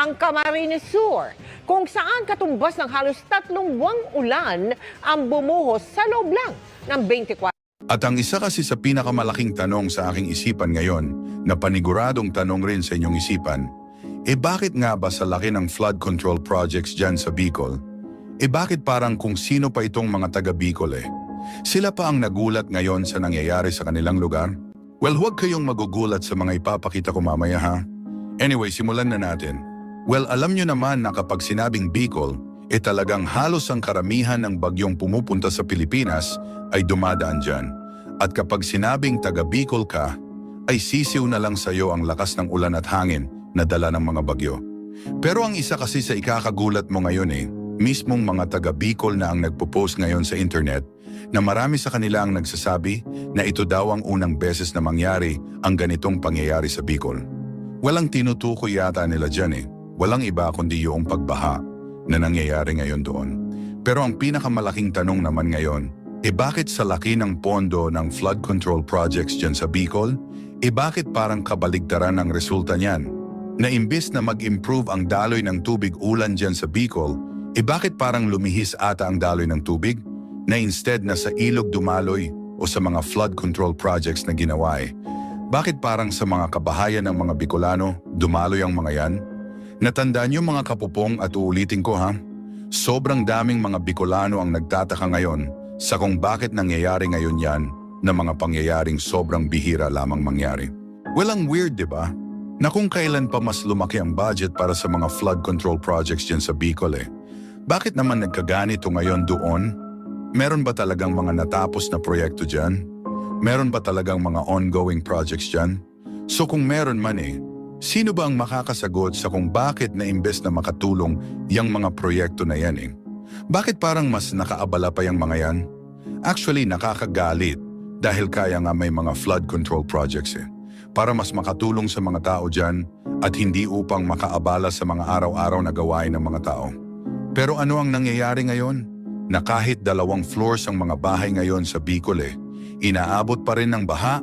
ang Camarines Sur, kung saan katumbas ng halos 3 buwang ulan ang bumuhos sa loob lang ng 24. At ang isa kasi sa pinakamalaking tanong sa aking isipan ngayon, na paniguradong tanong rin sa inyong isipan, bakit nga ba sa laki ng flood control projects dyan sa Bicol, bakit parang kung sino pa itong mga taga Bicol sila pa ang nagulat ngayon sa nangyayari sa kanilang lugar? Well, huwag kayong magugulat sa mga ipapakita ko mamaya ha. Anyway, simulan na natin. Well, alam nyo naman na kapag sinabing Bicol, talagang halos ang karamihan ng bagyong pumupunta sa Pilipinas ay dumadaan dyan. At kapag sinabing taga Bicol ka, ay sisiw na lang sa'yo ang lakas ng ulan at hangin na dala ng mga bagyo. Pero ang isa kasi sa ikakagulat mo ngayon mismong mga taga Bicol na ang nagpo-post ngayon sa internet na marami sa kanila ang nagsasabi na ito daw ang unang beses na mangyari ang ganitong pangyayari sa Bicol. Walang tinutukoy yata nila dyan Walang iba kundi yung pagbaha na nangyayari ngayon doon. Pero ang pinakamalaking tanong naman ngayon, bakit sa laki ng pondo ng flood control projects dyan sa Bicol, bakit parang kabaligtaran ang resulta niyan? Na imbis na mag-improve ang daloy ng tubig ulan dyan sa Bicol, bakit parang lumihis ata ang daloy ng tubig? Na instead na sa ilog dumaloy o sa mga flood control projects na ginawa bakit parang sa mga kabahayan ng mga Bicolano dumaloy ang mga yan? Natandaan niyo mga kapupong at uulitin ko ha, sobrang daming mga Bicolano ang nagtataka ngayon sa kung bakit nangyayari ngayon yan na mga pangyayaring sobrang bihira lamang mangyari. Well, ang weird diba? Na kung kailan pa mas lumaki ang budget para sa mga flood control projects dyan sa Bicol bakit naman nagkaganito ngayon doon? Meron ba talagang mga natapos na proyekto dyan? Meron ba talagang mga ongoing projects dyan? So kung meron man sino ba ang makakasagot sa kung bakit na imbes na makatulong yung mga proyekto na yan Bakit parang mas nakaabala pa yung mga yan? Actually, nakakagalit dahil kaya nga may mga flood control projects para mas makatulong sa mga tao dyan at hindi upang makaabala sa mga araw-araw na gawain ng mga tao. Pero ano ang nangyayari ngayon? Na kahit 2 floors ang mga bahay ngayon sa Bicol inaabot pa rin ng baha.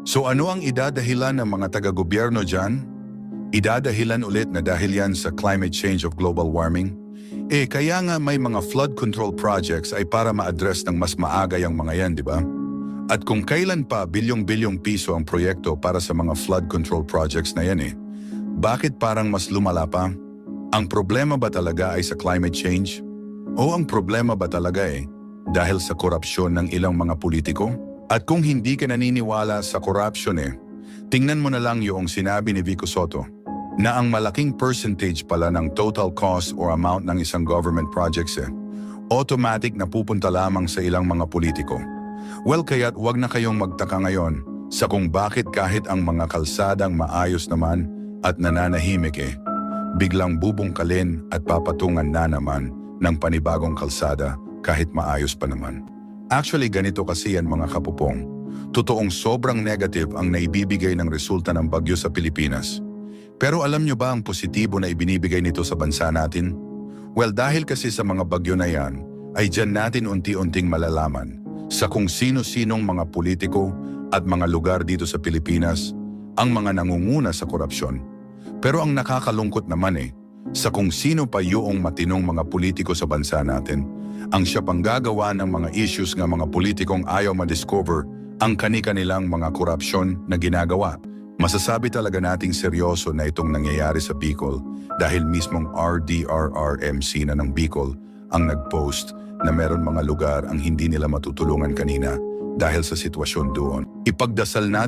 So ano ang idadahilan ng mga taga-gobyerno dyan? Idadahilan ulit na dahil yan sa climate change of global warming? Kaya nga may mga flood control projects ay para ma-address ng mas maaga yung mga yan, di ba? At kung kailan pa bilyong-bilyong piso ang proyekto para sa mga flood control projects na yan bakit parang mas lumala pa? Ang problema ba talaga ay sa climate change? O ang problema ba talaga dahil sa korupsyon ng ilang mga politiko? At kung hindi ka naniniwala sa korupsyon tingnan mo na lang yung sinabi ni Vico Sotto na ang malaking percentage pala ng total cost or amount ng isang government projects automatic na pupunta lamang sa ilang mga politiko. Well, kaya't wag na kayong magtaka ngayon sa kung bakit kahit ang mga kalsadang maayos naman at nananahimik biglang bubungkalin at papatungan na naman ng panibagong kalsada kahit maayos pa naman. Actually, ganito kasi yan mga kapupong. Totoong sobrang negative ang naibibigay ng resulta ng bagyo sa Pilipinas. Pero alam nyo ba ang positibo na ibinibigay nito sa bansa natin? Well, dahil kasi sa mga bagyo na yan, ay dyan natin unti-unting malalaman sa kung sino-sinong mga politiko at mga lugar dito sa Pilipinas ang mga nangunguna sa korupsyon. Pero ang nakakalungkot naman sa kung sino pa yung matinong mga politiko sa bansa natin, ang siya pang gagawa ng mga issues ng mga politikong ayaw ma-discover ang kani-kanilang mga korupsyon na ginagawa. Masasabi talaga nating seryoso na itong nangyayari sa Bicol dahil mismong RDRRMC na ng Bicol ang nag-post na meron mga lugar ang hindi nila matutulungan kanina dahil sa sitwasyon doon. Ipagdasal natin